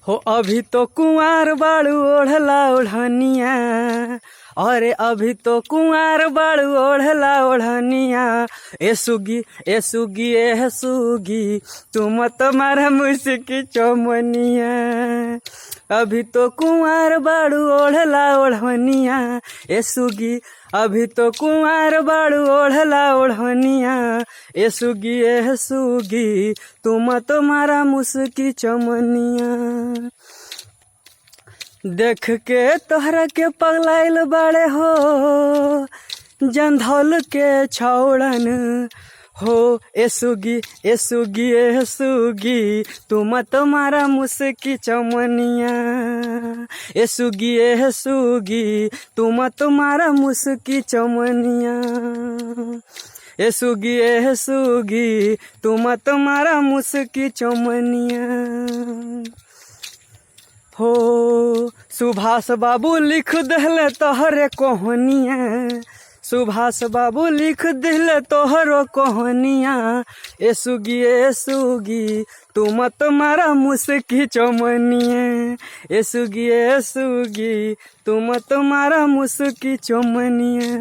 हो अभी तो कुंवार बाड़ू ओढ़ला ओढ़निया, अरे अभी तो कुंवार बाड़ू ओढ़ला ओढ़निया। ए सुगी ए सुगी ए सुगी तुम तुम्हारा मुस्की चौमनिया। अभी तो कुंवार बाड़ू ओढ़ला ओढ़निया, ए सुगी अभी तो कुंवार बाड़ू ओढ़ला ओढ़निया। ए सुगी तुम तुम्हारा मुस्की चमनिया। देख के तोहरा के पगलाइल बाड़े हो जंधौल के छौड़न हो। ए सुगी तुम तुम्हारा मुस्की चमनिया। ए सुगी तुम तुम्हारा मुस्की चमनिया। ए सुगी तुम तुम्हारा मुस्की चमनिया। हो सुभाष बाबू लिख दहले तोहरे कहानिया, सुभाष बाबू लिख दिले तोहरो कहानिया। ए सुगी तुम तुम्हारा मुस्की चमनिया। ए सुगी तुम तुम्हारा मुस्की चमनिया।